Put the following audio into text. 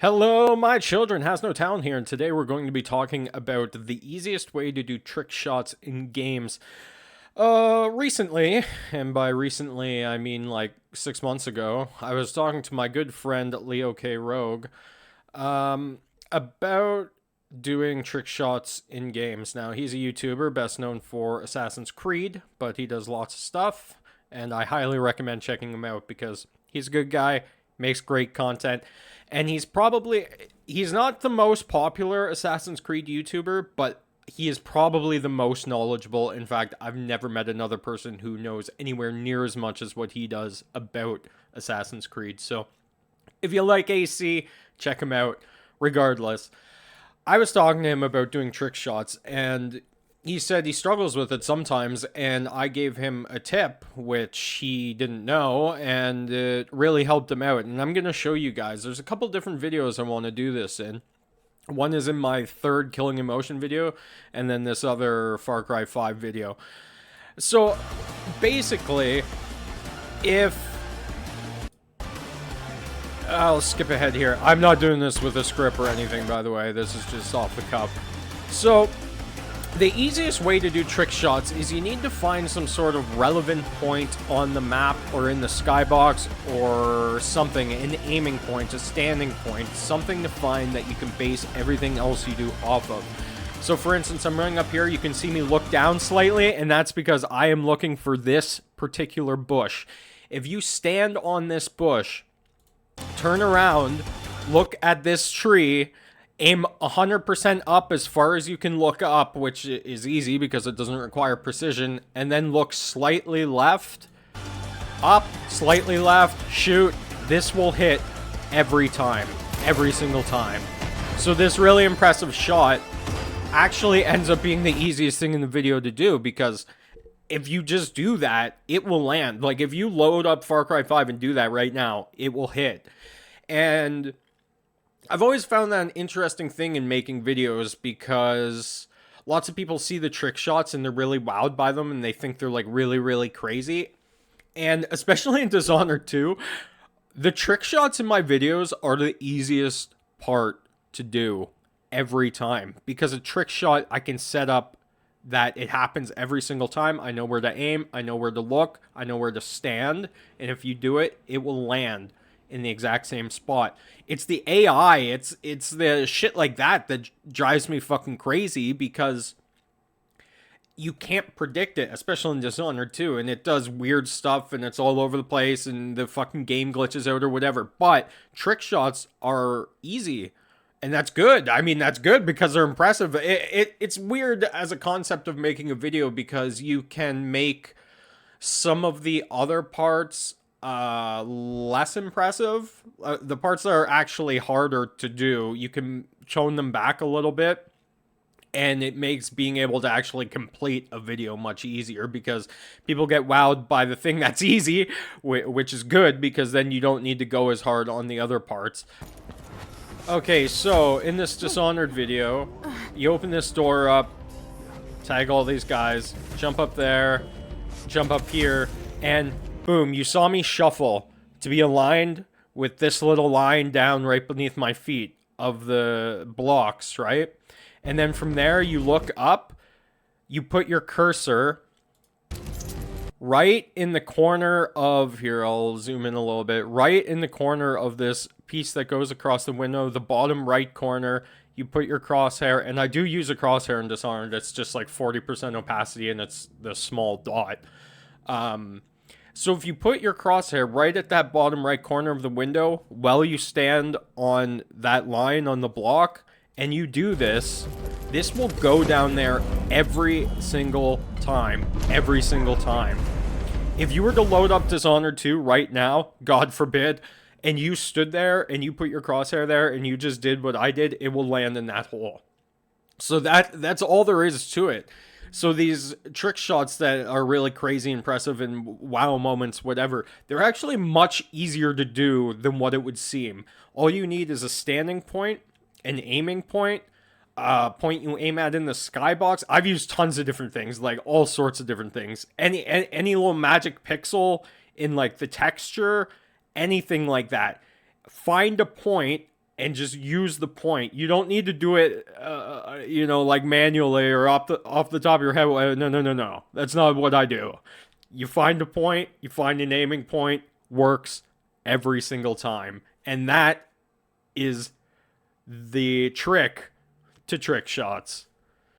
Hello, my children. Hasnotalent here, and today we're going to be talking about the easiest way to do trick shots in games. Recently, and by recently I mean like 6 months ago, I was talking to my good friend Leo K. Rogue, about doing trick shots in games. Now, he's a YouTuber best known for Assassin's Creed, but he does lots of stuff, and I highly recommend checking him out because he's a good guy, makes great content, and he's not the most popular Assassin's Creed YouTuber, but he is probably the most knowledgeable. In fact, I've never met another person who knows anywhere near as much as what he does about Assassin's Creed. So, if you like AC, check him out. Regardless, I was talking to him about doing trick shots, and he said he struggles with it sometimes, and I gave him a tip, which he didn't know, and it really helped him out. And I'm going to show you guys. There's a couple different videos I want to do this in. One is in my third Killing Emotion video, and then this other Far Cry 5 video. So, basically, if... I'll skip ahead here. I'm not doing this with a script or anything, by the way. This is just off the cuff. So, the easiest way to do trick shots is you need to find some sort of relevant point on the map or in the skybox or something, an aiming point, a standing point, something to find that you can base everything else you do off of. So for instance, I'm running up here, you can see me look down slightly, and that's because I am looking for this particular bush. If you stand on this bush, turn around, look at this tree, aim 100% up as far as you can look up, which is easy because it doesn't require precision, and then look slightly left, up, slightly left, shoot. This will hit every time, every single time. So this really impressive shot actually ends up being the easiest thing in the video to do, because if you just do that, it will land. Like, if you load up Far Cry 5 and do that right now, it will hit. And I've always found that an interesting thing in making videos, because lots of people see the trick shots and they're really wowed by them and they think they're like really, really crazy. And especially in Dishonored 2, the trick shots in my videos are the easiest part to do every time, because a trick shot I can set up that it happens every single time. I know where to aim, I know where to look, I know where to stand, and if you do it, it will land in the exact same spot. It's the AI, it's the shit like that that drives me fucking crazy, because you can't predict it, especially in Dishonored 2, and it does weird stuff, and it's all over the place, and the fucking game glitches out or whatever. But trick shots are easy, and that's good. I mean, that's good because they're impressive. It's weird as a concept of making a video, because you can make some of the other parts less impressive. The parts that are actually harder to do, you can tone them back a little bit, and it makes being able to actually complete a video much easier, because people get wowed by the thing that's easy, which is good, because then you don't need to go as hard on the other parts. Okay, so in this Dishonored video, you open this door up, tag all these guys, jump up there, jump up here, and boom, you saw me shuffle to be aligned with this little line down right beneath my feet of the blocks, right? And then from there, you look up, you put your cursor right in the corner of, here, I'll zoom in a little bit, right in the corner of this piece that goes across the window, the bottom right corner, you put your crosshair, and I do use a crosshair in Dishonored. It's just like 40% opacity, and it's the small dot. So if you put your crosshair right at that bottom right corner of the window while you stand on that line on the block, and you do this, this will go down there every single time. Every single time. If you were to load up Dishonored 2 right now, God forbid, and you stood there and you put your crosshair there and you just did what I did, it will land in that hole. So that's all there is to it. So these trick shots that are really crazy, impressive, and wow moments, whatever, they're actually much easier to do than what it would seem. All you need is a standing point, an aiming point, point you aim at in the skybox. I've used tons of different things, like all sorts of different things. Any little magic pixel in like the texture, anything like that. Find a point and just use the point. You don't need to do it, like manually or off the top of your head. No. That's not what I do. You find a point, you find an aiming point, works every single time. And that is the trick to trick shots.